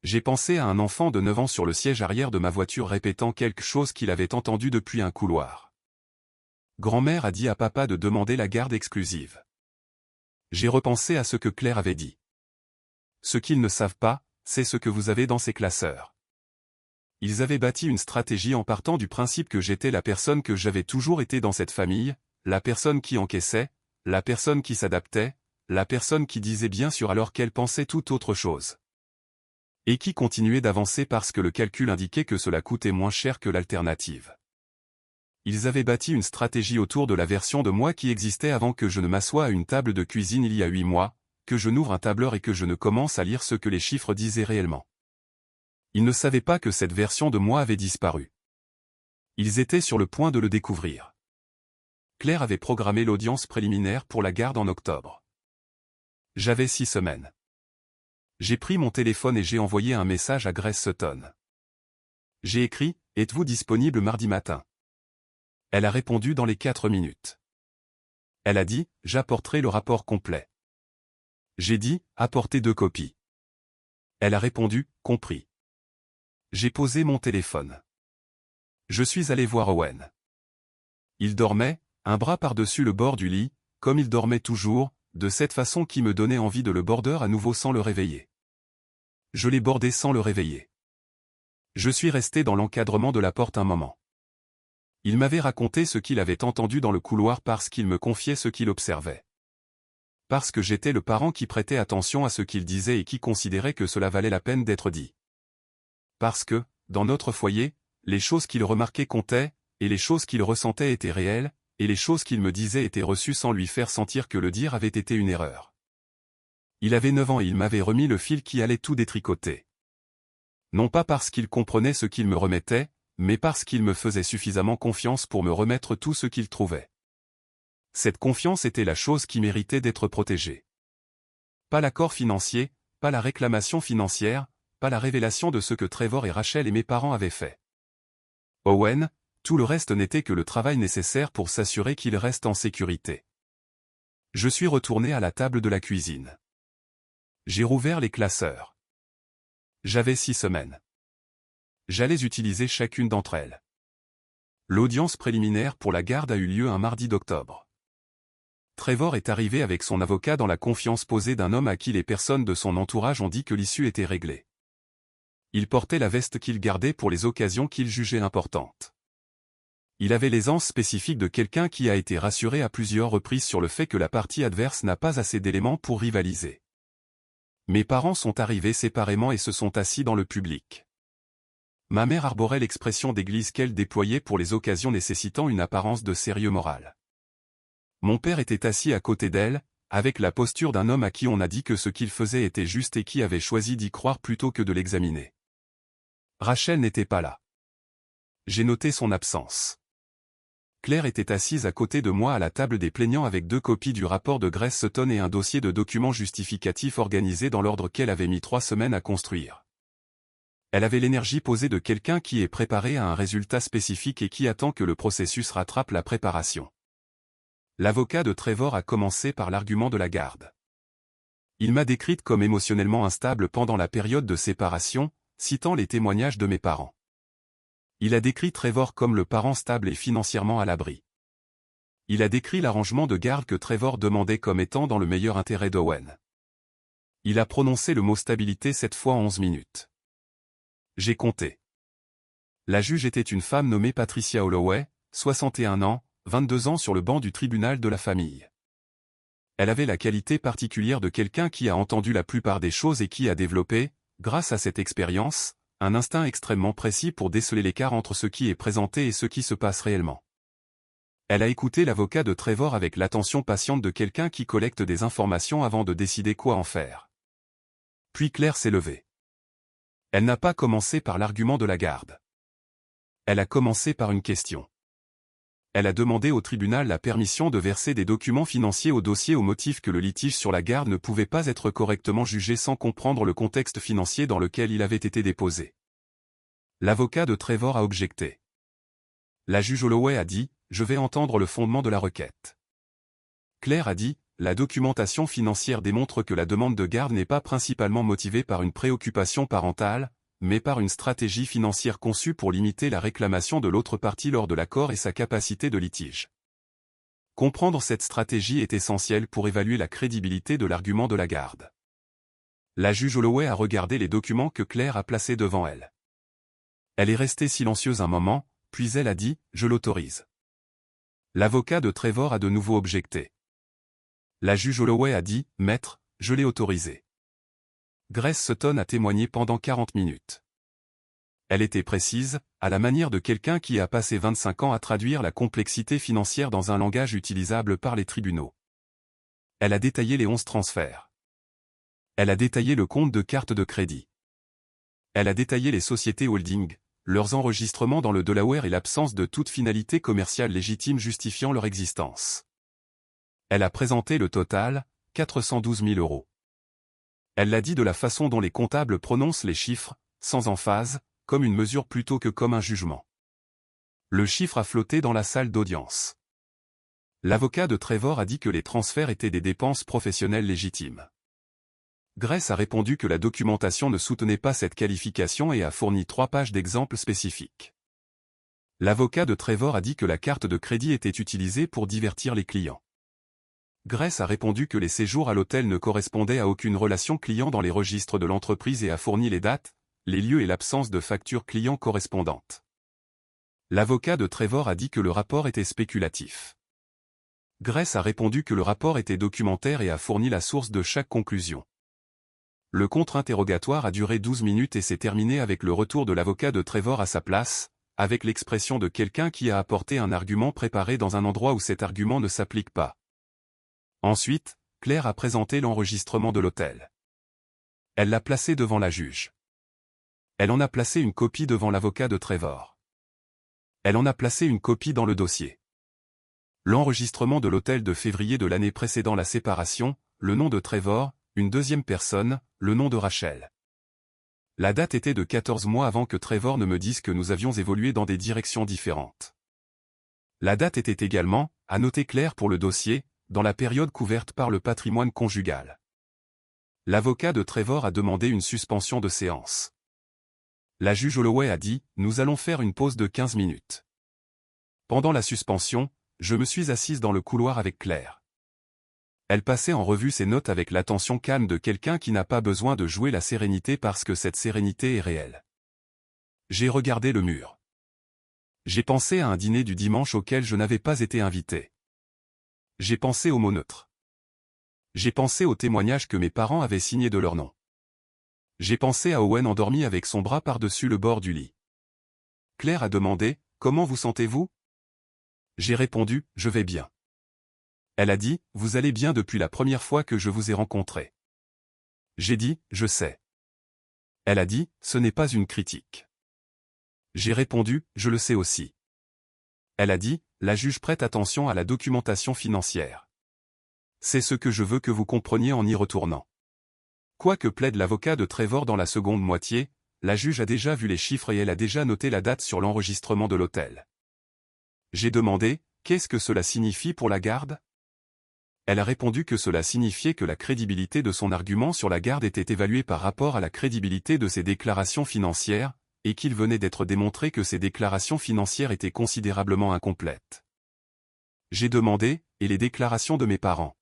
J'ai pensé à un enfant de 9 ans sur le siège arrière de ma voiture répétant quelque chose qu'il avait entendu depuis un couloir. Grand-mère a dit à papa de demander la garde exclusive. J'ai repensé à ce que Claire avait dit. Ce qu'ils ne savent pas, c'est ce que vous avez dans ces classeurs. Ils avaient bâti une stratégie en partant du principe que j'étais la personne que j'avais toujours été dans cette famille, la personne qui encaissait, la personne qui s'adaptait, la personne qui disait bien sûr alors qu'elle pensait toute autre chose. Et qui continuait d'avancer parce que le calcul indiquait que cela coûtait moins cher que l'alternative. Ils avaient bâti une stratégie autour de la version de moi qui existait avant que je ne m'assoie à une table de cuisine il y a 8 mois, que je n'ouvre un tableur et que je ne commence à lire ce que les chiffres disaient réellement. Ils ne savaient pas que cette version de moi avait disparu. Ils étaient sur le point de le découvrir. Claire avait programmé l'audience préliminaire pour la garde en octobre. J'avais 6 semaines. J'ai pris mon téléphone et j'ai envoyé un message à Grace Sutton. J'ai écrit « Êtes-vous disponible mardi matin ?» Elle a répondu dans les 4 minutes. Elle a dit « J'apporterai le rapport complet. » J'ai dit « Apportez 2 copies. » Elle a répondu « Compris. » J'ai posé mon téléphone. Je suis allé voir Owen. Il dormait, un bras par-dessus le bord du lit, comme il dormait toujours, de cette façon qui me donnait envie de le border à nouveau sans le réveiller. Je l'ai bordé sans le réveiller. Je suis resté dans l'encadrement de la porte un moment. Il m'avait raconté ce qu'il avait entendu dans le couloir parce qu'il me confiait ce qu'il observait. Parce que j'étais le parent qui prêtait attention à ce qu'il disait et qui considérait que cela valait la peine d'être dit. Parce que, dans notre foyer, les choses qu'il remarquait comptaient, et les choses qu'il ressentait étaient réelles, et les choses qu'il me disait étaient reçues sans lui faire sentir que le dire avait été une erreur. Il avait 9 ans et il m'avait remis le fil qui allait tout détricoter. Non pas parce qu'il comprenait ce qu'il me remettait, mais parce qu'il me faisait suffisamment confiance pour me remettre tout ce qu'il trouvait. Cette confiance était la chose qui méritait d'être protégée. Pas l'accord financier, pas la réclamation financière, pas la révélation de ce que Trevor et Rachel et mes parents avaient fait. Owen, tout le reste n'était que le travail nécessaire pour s'assurer qu'il reste en sécurité. Je suis retourné à la table de la cuisine. J'ai rouvert les classeurs. J'avais 6 semaines. J'allais utiliser chacune d'entre elles. L'audience préliminaire pour la garde a eu lieu un mardi d'octobre. Trevor est arrivé avec son avocat dans la confiance posée d'un homme à qui les personnes de son entourage ont dit que l'issue était réglée. Il portait la veste qu'il gardait pour les occasions qu'il jugeait importantes. Il avait l'aisance spécifique de quelqu'un qui a été rassuré à plusieurs reprises sur le fait que la partie adverse n'a pas assez d'éléments pour rivaliser. Mes parents sont arrivés séparément et se sont assis dans le public. Ma mère arborait l'expression d'église qu'elle déployait pour les occasions nécessitant une apparence de sérieux moral. Mon père était assis à côté d'elle, avec la posture d'un homme à qui on a dit que ce qu'il faisait était juste et qui avait choisi d'y croire plutôt que de l'examiner. Rachel n'était pas là. J'ai noté son absence. Claire était assise à côté de moi à la table des plaignants avec 2 copies du rapport de Grace Sutton et un dossier de documents justificatifs organisé dans l'ordre qu'elle avait mis 3 semaines à construire. Elle avait l'énergie posée de quelqu'un qui est préparé à un résultat spécifique et qui attend que le processus rattrape la préparation. L'avocat de Trevor a commencé par l'argument de la garde. Il m'a décrite comme émotionnellement instable pendant la période de séparation, citant les témoignages de mes parents. Il a décrit Trevor comme le parent stable et financièrement à l'abri. Il a décrit l'arrangement de garde que Trevor demandait comme étant dans le meilleur intérêt d'Owen. Il a prononcé le mot stabilité 7 fois en 11 minutes. J'ai compté. La juge était une femme nommée Patricia Holloway, 61 ans, 22 ans sur le banc du tribunal de la famille. Elle avait la qualité particulière de quelqu'un qui a entendu la plupart des choses et qui a développé, grâce à cette expérience, un instinct extrêmement précis pour déceler l'écart entre ce qui est présenté et ce qui se passe réellement. Elle a écouté l'avocat de Trevor avec l'attention patiente de quelqu'un qui collecte des informations avant de décider quoi en faire. Puis Claire s'est levée. Elle n'a pas commencé par l'argument de la garde. Elle a commencé par une question. Elle a demandé au tribunal la permission de verser des documents financiers au dossier au motif que le litige sur la garde ne pouvait pas être correctement jugé sans comprendre le contexte financier dans lequel il avait été déposé. L'avocat de Trevor a objecté. La juge Holloway a dit « Je vais entendre le fondement de la requête ». Claire a dit « La documentation financière démontre que la demande de garde n'est pas principalement motivée par une préoccupation parentale, mais par une stratégie financière conçue pour limiter la réclamation de l'autre partie lors de l'accord et sa capacité de litige. Comprendre cette stratégie est essentiel pour évaluer la crédibilité de l'argument de la garde. » La juge Holloway a regardé les documents que Claire a placés devant elle. Elle est restée silencieuse un moment, puis elle a dit « Je l'autorise ». L'avocat de Trevor a de nouveau objecté. La juge Holloway a dit « Maître, je l'ai autorisé ». Grace Sutton a témoigné pendant 40 minutes. Elle était précise, à la manière de quelqu'un qui a passé 25 ans à traduire la complexité financière dans un langage utilisable par les tribunaux. Elle a détaillé les 11 transferts. Elle a détaillé le compte de carte de crédit. Elle a détaillé les sociétés holding, leurs enregistrements dans le Delaware et l'absence de toute finalité commerciale légitime justifiant leur existence. Elle a présenté le total, 412 000 €. Elle l'a dit de la façon dont les comptables prononcent les chiffres, sans emphase, comme une mesure plutôt que comme un jugement. Le chiffre a flotté dans la salle d'audience. L'avocat de Trevor a dit que les transferts étaient des dépenses professionnelles légitimes. Grace a répondu que la documentation ne soutenait pas cette qualification et a fourni 3 pages d'exemples spécifiques. L'avocat de Trevor a dit que la carte de crédit était utilisée pour divertir les clients. Grace a répondu que les séjours à l'hôtel ne correspondaient à aucune relation client dans les registres de l'entreprise et a fourni les dates, les lieux et l'absence de facture client correspondantes. L'avocat de Trevor a dit que le rapport était spéculatif. Grace a répondu que le rapport était documentaire et a fourni la source de chaque conclusion. Le contre-interrogatoire a duré 12 minutes et s'est terminé avec le retour de l'avocat de Trevor à sa place, avec l'expression de quelqu'un qui a apporté un argument préparé dans un endroit où cet argument ne s'applique pas. Ensuite, Claire a présenté l'enregistrement de l'hôtel. Elle l'a placé devant la juge. Elle en a placé une copie devant l'avocat de Trevor. Elle en a placé une copie dans le dossier. L'enregistrement de l'hôtel de février de l'année précédant la séparation, le nom de Trevor, une deuxième personne, le nom de Rachel. La date était de 14 mois avant que Trevor ne me dise que nous avions évolué dans des directions différentes. La date était également, à noter Claire pour le dossier, dans la période couverte par le patrimoine conjugal. L'avocat de Trevor a demandé une suspension de séance. La juge Holloway a dit « Nous allons faire une pause de 15 minutes ». Pendant la suspension, je me suis assise dans le couloir avec Claire. Elle passait en revue ses notes avec l'attention calme de quelqu'un qui n'a pas besoin de jouer la sérénité parce que cette sérénité est réelle. J'ai regardé le mur. J'ai pensé à un dîner du dimanche auquel je n'avais pas été invité. J'ai pensé au mot neutre. J'ai pensé au témoignage que mes parents avaient signé de leur nom. J'ai pensé à Owen endormi avec son bras par-dessus le bord du lit. Claire a demandé, « Comment vous sentez-vous » J'ai répondu, « Je vais bien. » Elle a dit, « Vous allez bien depuis la première fois que je vous ai rencontré. » J'ai dit, « Je sais. » Elle a dit, « Ce n'est pas une critique. » J'ai répondu, « Je le sais aussi. » Elle a dit, « La juge prête attention à la documentation financière. C'est ce que je veux que vous compreniez en y retournant. » Quoi que plaide l'avocat de Trevor dans la seconde moitié, la juge a déjà vu les chiffres et elle a déjà noté la date sur l'enregistrement de l'hôtel. J'ai demandé, « Qu'est-ce que cela signifie pour la garde ?» Elle a répondu que cela signifiait que la crédibilité de son argument sur la garde était évaluée par rapport à la crédibilité de ses déclarations financières, et qu'il venait d'être démontré que ces déclarations financières étaient considérablement incomplètes. J'ai demandé, « Et les déclarations de mes parents ?»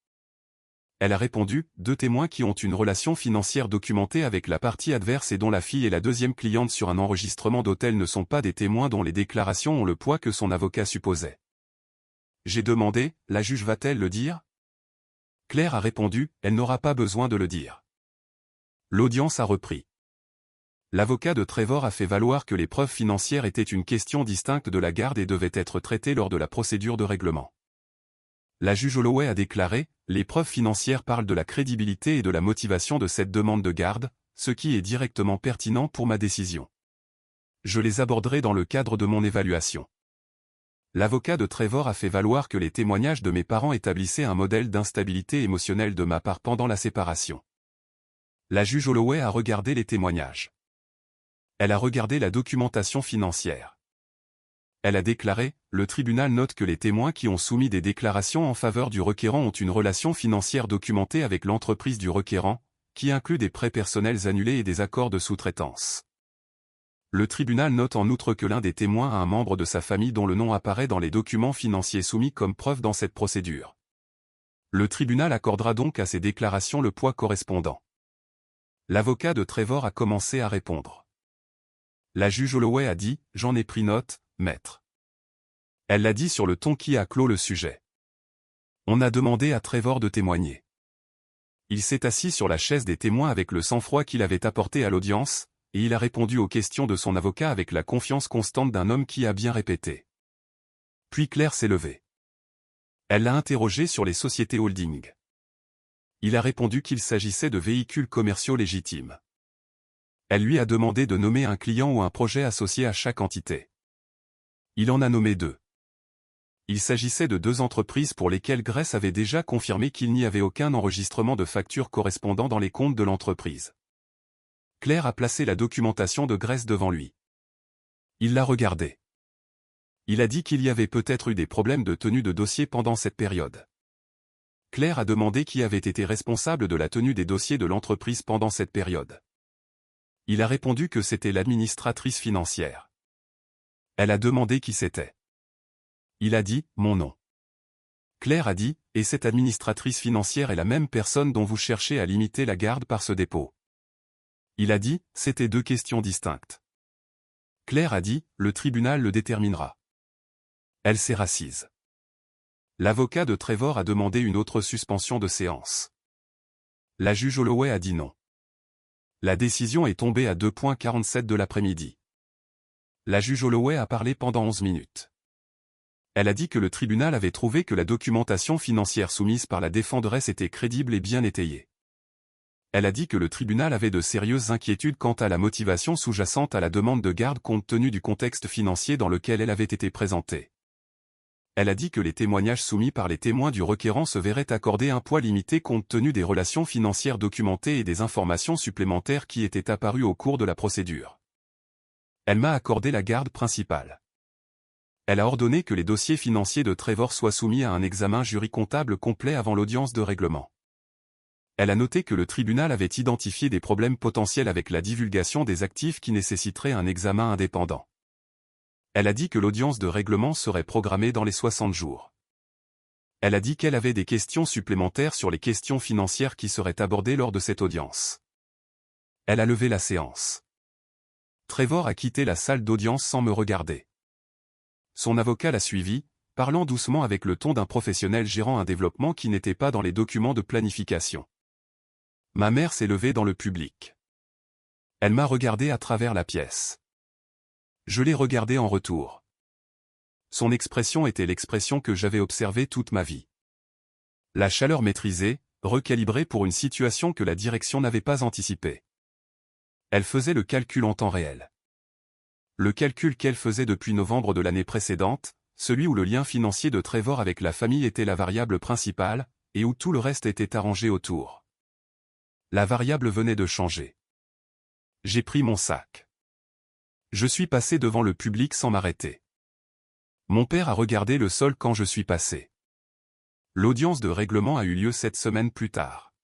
Elle a répondu, « 2 témoins qui ont une relation financière documentée avec la partie adverse et dont la fille est la deuxième cliente sur un enregistrement d'hôtel ne sont pas des témoins dont les déclarations ont le poids que son avocat supposait. » J'ai demandé, « La juge va-t-elle le dire ?» Claire a répondu, « Elle n'aura pas besoin de le dire. » L'audience a repris. L'avocat de Trevor a fait valoir que les preuves financières étaient une question distincte de la garde et devaient être traitées lors de la procédure de règlement. La juge Holloway a déclaré, « Les preuves financières parlent de la crédibilité et de la motivation de cette demande de garde, ce qui est directement pertinent pour ma décision. Je les aborderai dans le cadre de mon évaluation. » L'avocat de Trevor a fait valoir que les témoignages de mes parents établissaient un modèle d'instabilité émotionnelle de ma part pendant la séparation. La juge Holloway a regardé les témoignages. Elle a regardé la documentation financière. Elle a déclaré, « Le tribunal note que les témoins qui ont soumis des déclarations en faveur du requérant ont une relation financière documentée avec l'entreprise du requérant, qui inclut des prêts personnels annulés et des accords de sous-traitance. Le tribunal note en outre que l'un des témoins a un membre de sa famille dont le nom apparaît dans les documents financiers soumis comme preuve dans cette procédure. Le tribunal accordera donc à ces déclarations le poids correspondant. » L'avocat de Trevor a commencé à répondre. La juge Holloway a dit, « J'en ai pris note, maître. » Elle l'a dit sur le ton qui a clos le sujet. On a demandé à Trevor de témoigner. Il s'est assis sur la chaise des témoins avec le sang-froid qu'il avait apporté à l'audience, et il a répondu aux questions de son avocat avec la confiance constante d'un homme qui a bien répété. Puis Claire s'est levée. Elle l'a interrogé sur les sociétés holding. Il a répondu qu'il s'agissait de véhicules commerciaux légitimes. Elle lui a demandé de nommer un client ou un projet associé à chaque entité. Il en a nommé 2. Il s'agissait de 2 entreprises pour lesquelles Grace avait déjà confirmé qu'il n'y avait aucun enregistrement de facture correspondant dans les comptes de l'entreprise. Claire a placé la documentation de Grace devant lui. Il l'a regardée. Il a dit qu'il y avait peut-être eu des problèmes de tenue de dossier pendant cette période. Claire a demandé qui avait été responsable de la tenue des dossiers de l'entreprise pendant cette période. Il a répondu que c'était l'administratrice financière. Elle a demandé qui c'était. Il a dit, « Mon nom. » Claire a dit, « Et cette administratrice financière est la même personne dont vous cherchez à limiter la garde par ce dépôt. » Il a dit, « C'était 2 questions distinctes. » Claire a dit, « Le tribunal le déterminera. » Elle s'est rassise. L'avocat de Trevor a demandé une autre suspension de séance. La juge Holloway a dit non. La décision est tombée à 2:47 de l'après-midi. La juge Holloway a parlé pendant 11 minutes. Elle a dit que le tribunal avait trouvé que la documentation financière soumise par la défenderesse était crédible et bien étayée. Elle a dit que le tribunal avait de sérieuses inquiétudes quant à la motivation sous-jacente à la demande de garde compte tenu du contexte financier dans lequel elle avait été présentée. Elle a dit que les témoignages soumis par les témoins du requérant se verraient accorder un poids limité compte tenu des relations financières documentées et des informations supplémentaires qui étaient apparues au cours de la procédure. Elle m'a accordé la garde principale. Elle a ordonné que les dossiers financiers de Trevor soient soumis à un examen jury-comptable complet avant l'audience de règlement. Elle a noté que le tribunal avait identifié des problèmes potentiels avec la divulgation des actifs qui nécessiteraient un examen indépendant. Elle a dit que l'audience de règlement serait programmée dans les 60 jours. Elle a dit qu'elle avait des questions supplémentaires sur les questions financières qui seraient abordées lors de cette audience. Elle a levé la séance. Trevor a quitté la salle d'audience sans me regarder. Son avocat l'a suivi, parlant doucement avec le ton d'un professionnel gérant un développement qui n'était pas dans les documents de planification. Ma mère s'est levée dans le public. Elle m'a regardé à travers la pièce. Je l'ai regardée en retour. Son expression était l'expression que j'avais observée toute ma vie. La chaleur maîtrisée, recalibrée pour une situation que la direction n'avait pas anticipée. Elle faisait le calcul en temps réel. Le calcul qu'elle faisait depuis novembre de l'année précédente, celui où le lien financier de Trevor avec la famille était la variable principale, et où tout le reste était arrangé autour. La variable venait de changer. J'ai pris mon sac. Je suis passé devant le public sans m'arrêter. Mon père a regardé le sol quand je suis passé. L'audience de règlement a eu lieu 7 semaines plus tard.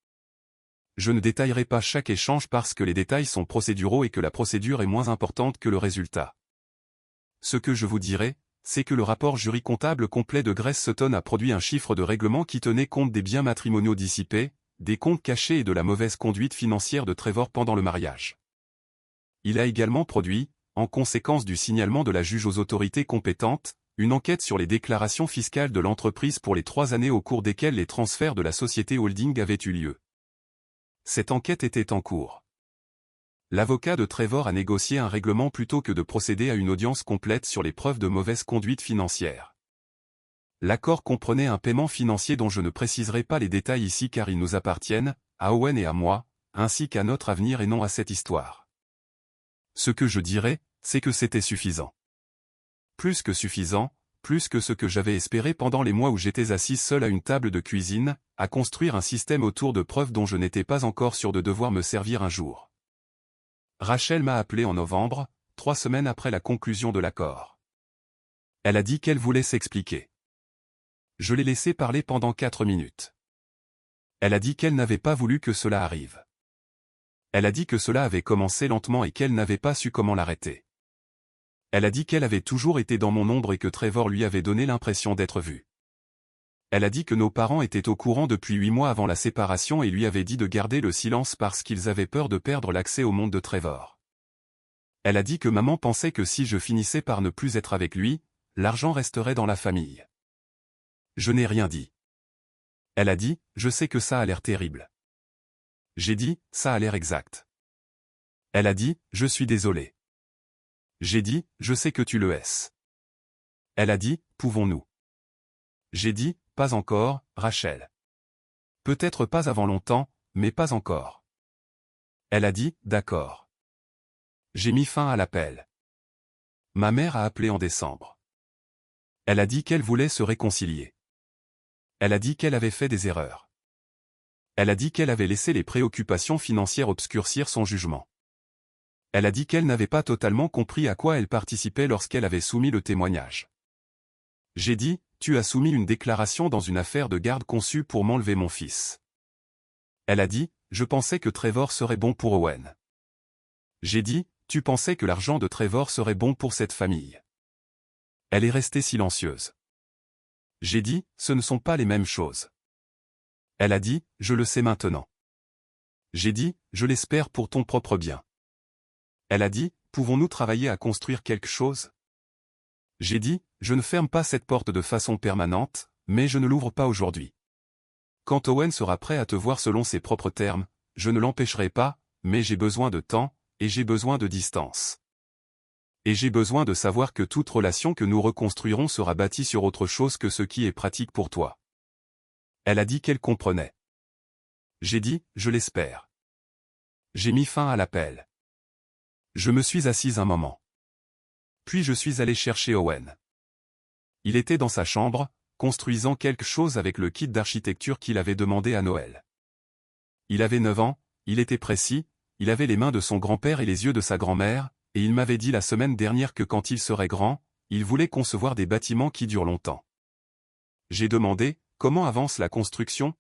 Je ne détaillerai pas chaque échange parce que les détails sont procéduraux et que la procédure est moins importante que le résultat. Ce que je vous dirai, c'est que le rapport jury comptable complet de Grace Sutton a produit un chiffre de règlement qui tenait compte des biens matrimoniaux dissipés, des comptes cachés et de la mauvaise conduite financière de Trevor pendant le mariage. Il a également produit, en conséquence du signalement de la juge aux autorités compétentes, une enquête sur les déclarations fiscales de l'entreprise pour les 3 années au cours desquelles les transferts de la société holding avaient eu lieu. Cette enquête était en cours. L'avocat de Trevor a négocié un règlement plutôt que de procéder à une audience complète sur les preuves de mauvaise conduite financière. L'accord comprenait un paiement financier dont je ne préciserai pas les détails ici car ils nous appartiennent, à Owen et à moi, ainsi qu'à notre avenir et non à cette histoire. Ce que je dirais, c'est que c'était suffisant. Plus que suffisant, plus que ce que j'avais espéré pendant les mois où j'étais assis seul à une table de cuisine, à construire un système autour de preuves dont je n'étais pas encore sûr de devoir me servir un jour. Rachel m'a appelé en novembre, 3 semaines après la conclusion de l'accord. Elle a dit qu'elle voulait s'expliquer. Je l'ai laissée parler pendant 4 minutes. Elle a dit qu'elle n'avait pas voulu que cela arrive. Elle a dit que cela avait commencé lentement et qu'elle n'avait pas su comment l'arrêter. Elle a dit qu'elle avait toujours été dans mon ombre et que Trevor lui avait donné l'impression d'être vu. Elle a dit que nos parents étaient au courant depuis 8 mois avant la séparation et lui avaient dit de garder le silence parce qu'ils avaient peur de perdre l'accès au monde de Trevor. Elle a dit que maman pensait que si je finissais par ne plus être avec lui, l'argent resterait dans la famille. Je n'ai rien dit. Elle a dit, je sais que ça a l'air terrible. J'ai dit, ça a l'air exact. Elle a dit, je suis désolé. J'ai dit, je sais que tu le es. Elle a dit, pouvons-nous? J'ai dit, pas encore, Rachel. Peut-être pas avant longtemps, mais pas encore. Elle a dit, d'accord. J'ai mis fin à l'appel. Ma mère a appelé en décembre. Elle a dit qu'elle voulait se réconcilier. Elle a dit qu'elle avait fait des erreurs. Elle a dit qu'elle avait laissé les préoccupations financières obscurcir son jugement. Elle a dit qu'elle n'avait pas totalement compris à quoi elle participait lorsqu'elle avait soumis le témoignage. J'ai dit, tu as soumis une déclaration dans une affaire de garde conçue pour m'enlever mon fils. Elle a dit, je pensais que Trevor serait bon pour Owen. J'ai dit, tu pensais que l'argent de Trevor serait bon pour cette famille. Elle est restée silencieuse. J'ai dit, ce ne sont pas les mêmes choses. Elle a dit, je le sais maintenant. J'ai dit, je l'espère pour ton propre bien. Elle a dit, pouvons-nous travailler à construire quelque chose? J'ai dit, je ne ferme pas cette porte de façon permanente, mais je ne l'ouvre pas aujourd'hui. Quand Owen sera prêt à te voir selon ses propres termes, je ne l'empêcherai pas, mais j'ai besoin de temps, et j'ai besoin de distance. Et j'ai besoin de savoir que toute relation que nous reconstruirons sera bâtie sur autre chose que ce qui est pratique pour toi. Elle a dit qu'elle comprenait. J'ai dit, je l'espère. J'ai mis fin à l'appel. Je me suis assise un moment. Puis je suis allé chercher Owen. Il était dans sa chambre, construisant quelque chose avec le kit d'architecture qu'il avait demandé à Noël. Il avait 9 ans, il était précis, il avait les mains de son grand-père et les yeux de sa grand-mère, et il m'avait dit la semaine dernière que quand il serait grand, il voulait concevoir des bâtiments qui durent longtemps. J'ai demandé, comment avance la construction?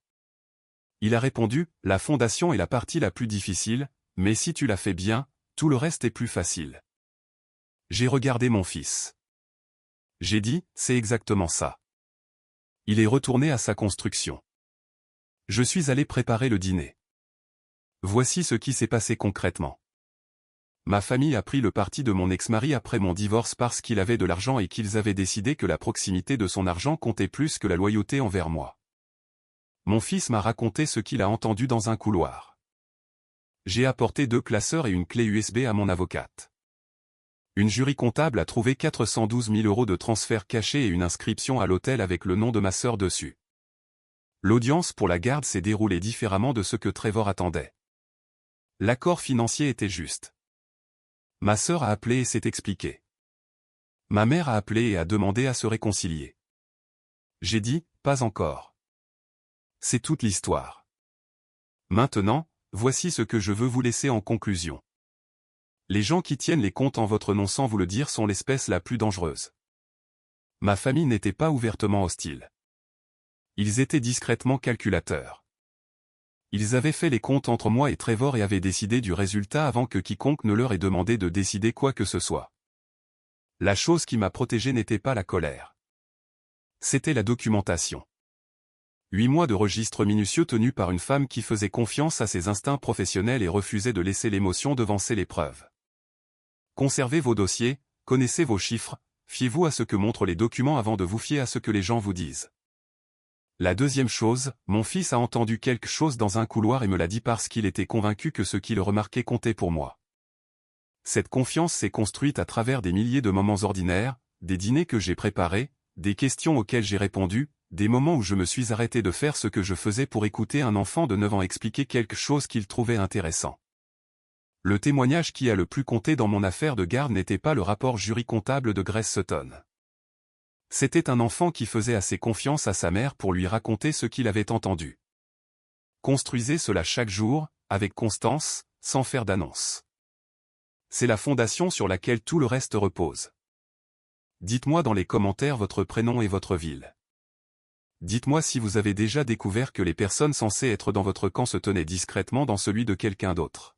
Il a répondu, la fondation est la partie la plus difficile, mais si tu la fais bien, tout le reste est plus facile. J'ai regardé mon fils. J'ai dit, c'est exactement ça. Il est retourné à sa construction. Je suis allé préparer le dîner. Voici ce qui s'est passé concrètement. Ma famille a pris le parti de mon ex-mari après mon divorce parce qu'il avait de l'argent et qu'ils avaient décidé que la proximité de son argent comptait plus que la loyauté envers moi. Mon fils m'a raconté ce qu'il a entendu dans un couloir. J'ai apporté 2 classeurs et une clé USB à mon avocate. Une jury comptable a trouvé 412 000 € de transferts cachés et une inscription à l'hôtel avec le nom de ma sœur dessus. L'audience pour la garde s'est déroulée différemment de ce que Trevor attendait. L'accord financier était juste. Ma sœur a appelé et s'est expliquée. Ma mère a appelé et a demandé à se réconcilier. J'ai dit, pas encore. C'est toute l'histoire. Maintenant, voici ce que je veux vous laisser en conclusion. Les gens qui tiennent les comptes en votre nom sans vous le dire sont l'espèce la plus dangereuse. Ma famille n'était pas ouvertement hostile. Ils étaient discrètement calculateurs. Ils avaient fait les comptes entre moi et Trevor et avaient décidé du résultat avant que quiconque ne leur ait demandé de décider quoi que ce soit. La chose qui m'a protégé n'était pas la colère. C'était la documentation. 8 mois de registre minutieux tenus par une femme qui faisait confiance à ses instincts professionnels et refusait de laisser l'émotion devancer les preuves. Conservez vos dossiers, connaissez vos chiffres, fiez-vous à ce que montrent les documents avant de vous fier à ce que les gens vous disent. La deuxième chose, mon fils a entendu quelque chose dans un couloir et me l'a dit parce qu'il était convaincu que ce qu'il remarquait comptait pour moi. Cette confiance s'est construite à travers des milliers de moments ordinaires, des dîners que j'ai préparés, des questions auxquelles j'ai répondu, des moments où je me suis arrêté de faire ce que je faisais pour écouter un enfant de 9 ans expliquer quelque chose qu'il trouvait intéressant. Le témoignage qui a le plus compté dans mon affaire de garde n'était pas le rapport jury comptable de Grace Sutton. C'était un enfant qui faisait assez confiance à sa mère pour lui raconter ce qu'il avait entendu. Construisez cela chaque jour, avec constance, sans faire d'annonce. C'est la fondation sur laquelle tout le reste repose. Dites-moi dans les commentaires votre prénom et votre ville. Dites-moi si vous avez déjà découvert que les personnes censées être dans votre camp se tenaient discrètement dans celui de quelqu'un d'autre.